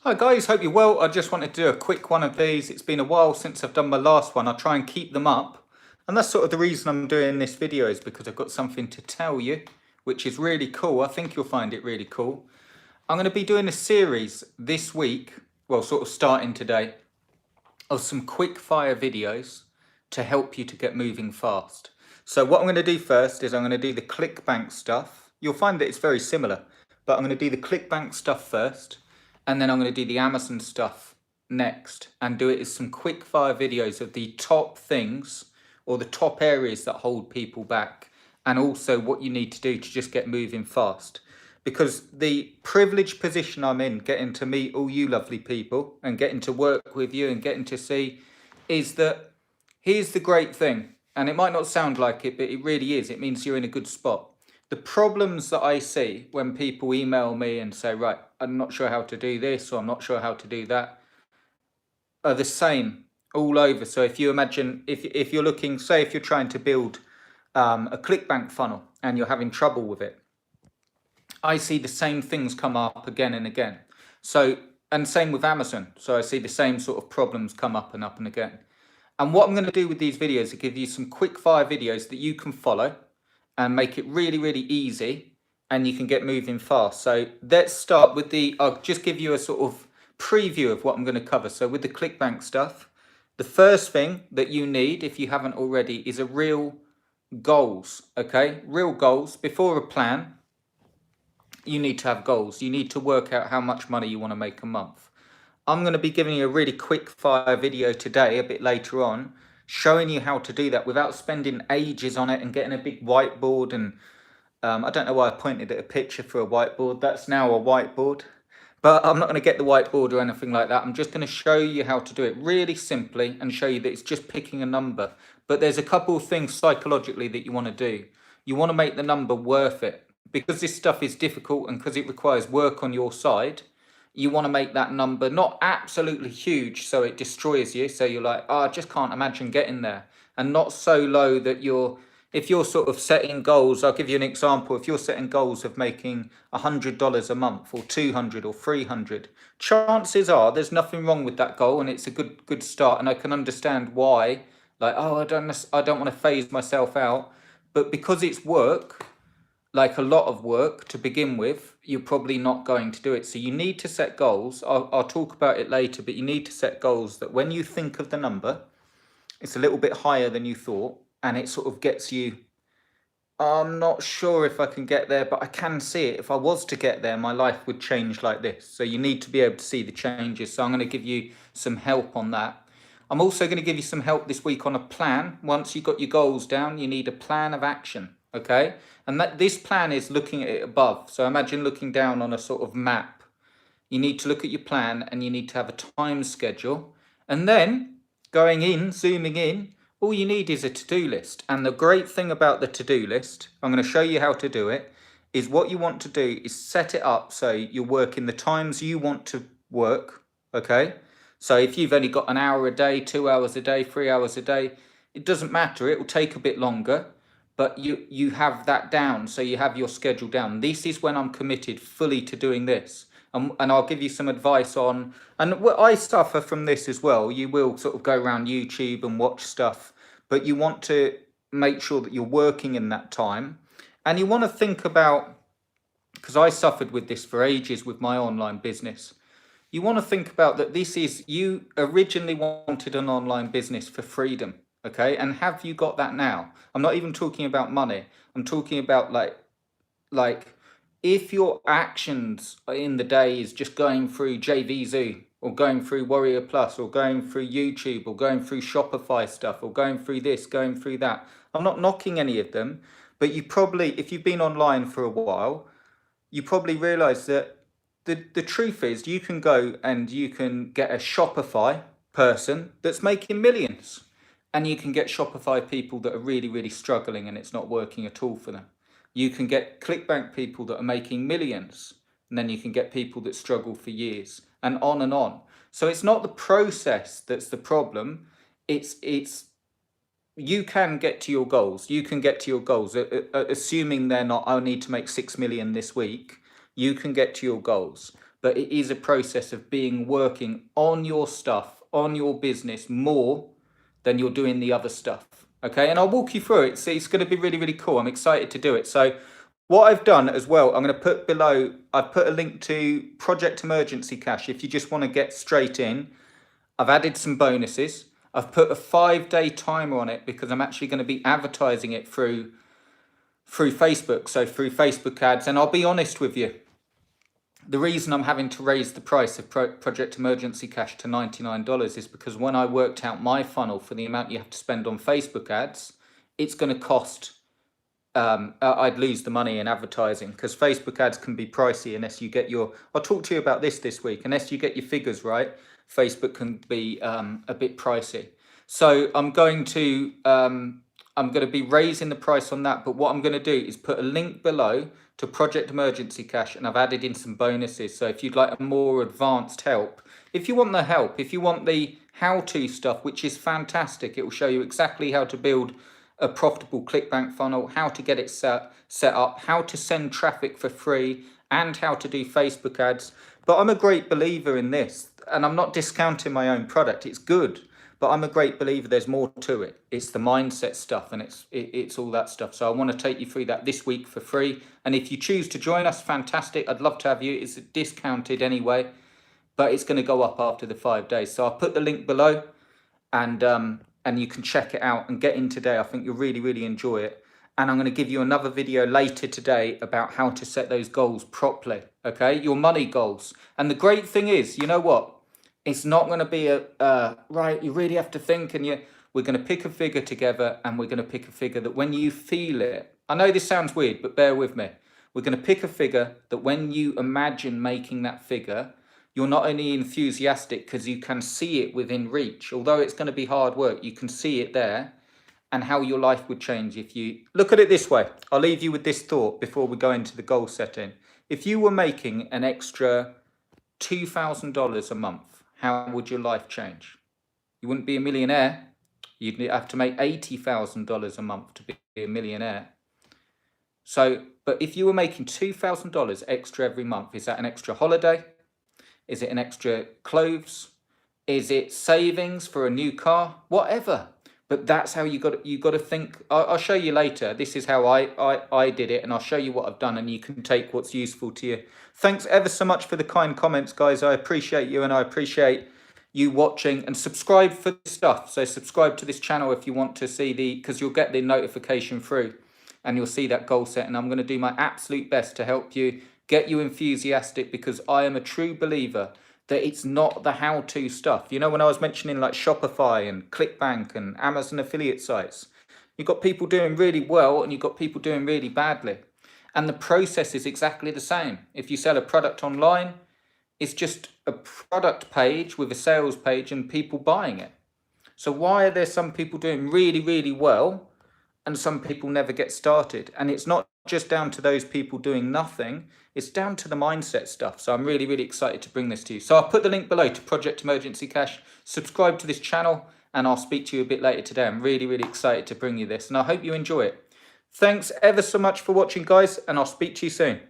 Hi guys, hope you're well. I just wanted to do a quick one of these. It's been a while since I've done my last one. I try and keep them up. And that's sort of the reason I'm doing this video, is because I've got something to tell you, which is really cool. I think you'll find it really cool. I'm going to be doing a series this week, well, sort of starting today, of some quick fire videos to help you to get moving fast. So what I'm going to do first is I'm going to do the ClickBank stuff. You'll find that it's very similar, but I'm going to do the ClickBank stuff first, and then I'm going to do the Amazon stuff next, and do it as some quick fire videos of the top things or the top areas that hold people back, and also what you need to do to just get moving fast. Because the privileged position I'm in, getting to meet all you lovely people and getting to work with you and getting to see, is that here's the great thing, and it might not sound like it, but it really is. It means you're in a good spot. The problems that I see when people email me and say, right, I'm not sure how to do this, or I'm not sure how to do that, are the same all over. So if you imagine, if you're looking, say if you're trying to build a ClickBank funnel and you're having trouble with it, I see the same things come up again and again. So, and same with Amazon. So I see the same sort of problems come up and again. And what I'm going to do with these videos is give you some quick fire videos that you can follow and make it really, really easy, and you can get moving fast. So let's start with I'll just give you a sort of preview of what I'm going to cover. So with the ClickBank stuff, the first thing that you need, if you haven't already, is a real goals, okay? Real goals. Before a plan, you need to have goals. You need to work out how much money you want to make a month. I'm going to be giving you a really quick fire video today, a bit later on, showing you how to do that without spending ages on it and getting a big whiteboard. And I don't know why I pointed at a picture for a whiteboard. That's now a whiteboard. But I'm not going to get the whiteboard or anything like that. I'm just going to show you how to do it really simply and show you that it's just picking a number. But there's a couple of things psychologically that you want to do. You want to make the number worth it. Because this stuff is difficult and because it requires work on your side, you want to make that number not absolutely huge so it destroys you. So you're like, oh, I just can't imagine getting there. And not so low that if you're sort of setting goals, I'll give you an example. If you're setting goals of making $100 a month or 200 or 300, chances are there's nothing wrong with that goal and it's a good start. And I can understand why, like, oh, I don't want to phase myself out. But because it's work, like a lot of work to begin with, you're probably not going to do it. So you need to set goals. I'll talk about it later, but you need to set goals that when you think of the number, it's a little bit higher than you thought, and it sort of gets you, I'm not sure if I can get there, but I can see it. If I was to get there, my life would change like this. So you need to be able to see the changes. So I'm going to give you some help on that. I'm also going to give you some help this week on a plan. Once you've got your goals down, you need a plan of action, okay? And this plan is looking at it above. So imagine looking down on a sort of map. You need to look at your plan and you need to have a time schedule. And then going in, zooming in, all you need is a to-do list. And the great thing about the to-do list, I'm going to show you how to do it, is what you want to do is set it up so you're working the times you want to work, okay? So if you've only got an hour a day, 2 hours a day, 3 hours a day, it doesn't matter. It will take a bit longer, but you have that down. So you have your schedule down. This is when I'm committed fully to doing this. And I'll give you some advice on, and I suffer from this as well. You will sort of go around YouTube and watch stuff, but you want to make sure that you're working in that time. And you want to think about, because I suffered with this for ages with my online business. You want to think about that you originally wanted an online business for freedom, okay? And have you got that now? I'm not even talking about money. I'm talking about like if your actions in the day is just going through JVZoo or going through Warrior Plus or going through YouTube or going through Shopify stuff or going through this, going through that. I'm not knocking any of them, but you probably, if you've been online for a while, you probably realize that the truth is you can go and you can get a Shopify person that's making millions, and you can get Shopify people that are really, really struggling and it's not working at all for them. You can get ClickBank people that are making millions, and then you can get people that struggle for years, and on and on. So it's not the process that's the problem. It's you can get to your goals. You can get to your goals, assuming they're not, I need to make 6 million this week. You can get to your goals. but it is a process of working on your stuff, on your business more than you're doing the other stuff. Okay, and I'll walk you through it. So it's going to be really, really cool. I'm excited to do it. So what I've done as well, I'm going to put below, I've put a link to Project Emergency Cash. If you just want to get straight in, I've added some bonuses. I've put a 5-day timer on it because I'm actually going to be advertising it through Facebook, so through Facebook ads. And I'll be honest with you, the reason I'm having to raise the price of Project Emergency Cash to $99 is because when I worked out my funnel for the amount you have to spend on Facebook ads, it's going to cost, I'd lose the money in advertising because Facebook ads can be pricey unless you get your, I'll talk to you about this week, unless you get your figures right, Facebook can be a bit pricey. So I'm going to be raising the price on that, but what I'm going to do is put a link below to Project Emergency Cash, and I've added in some bonuses. So if you'd like a more advanced help, if you want the help, if you want the how-to stuff, which is fantastic, it will show you exactly how to build a profitable ClickBank funnel, how to get it set up, how to send traffic for free, and how to do Facebook ads. But I'm a great believer in this, and I'm not discounting my own product. It's good. But I'm a great believer there's more to it. It's the mindset stuff, and it's all that stuff. So I want to take you through that this week for free. And if you choose to join us, fantastic. I'd love to have you. It's discounted anyway, but it's going to go up after the 5 days. So I'll put the link below, and you can check it out and get in today. I think you'll really, really enjoy it. And I'm going to give you another video later today about how to set those goals properly, okay? Your money goals. And the great thing is, you know what? It's not going to be right, you really have to think, and we're going to pick a figure together, and we're going to pick a figure that when you feel it, I know this sounds weird, but bear with me. We're going to pick a figure that when you imagine making that figure, you're not only enthusiastic because you can see it within reach, although it's going to be hard work, you can see it there, and how your life would change if you look at it this way. I'll leave you with this thought before we go into the goal setting. If you were making an extra $2,000 a month, how would your life change? You wouldn't be a millionaire. You'd have to make $80,000 a month to be a millionaire. So, but if you were making $2,000 extra every month, is that an extra holiday? Is it an extra clothes? Is it savings for a new car? Whatever. But that's how you got to think. I'll show you later. This is how I did it, and I'll show you what I've done, and you can take what's useful to you. Thanks ever so much for the kind comments, guys. I appreciate you, and I appreciate you watching, and subscribe for this stuff. So subscribe to this channel if you want to see because you'll get the notification through, and you'll see that goal set. And I'm going to do my absolute best to help you, get you enthusiastic, because I am a true believer that it's not the how-to stuff. You know, when I was mentioning like Shopify and ClickBank and Amazon affiliate sites, you've got people doing really well and you've got people doing really badly. And the process is exactly the same. If you sell a product online, it's just a product page with a sales page and people buying it. So why are there some people doing really, really well and some people never get started? And it's not just down to those people doing nothing, it's down to the mindset stuff. So I'm really, really excited to bring this to you. So I'll put the link below to Project Emergency Cash. Subscribe to this channel, and I'll speak to you a bit later today. I'm really, really excited to bring you this, and I hope you enjoy it. Thanks ever so much for watching, guys, and I'll speak to you soon.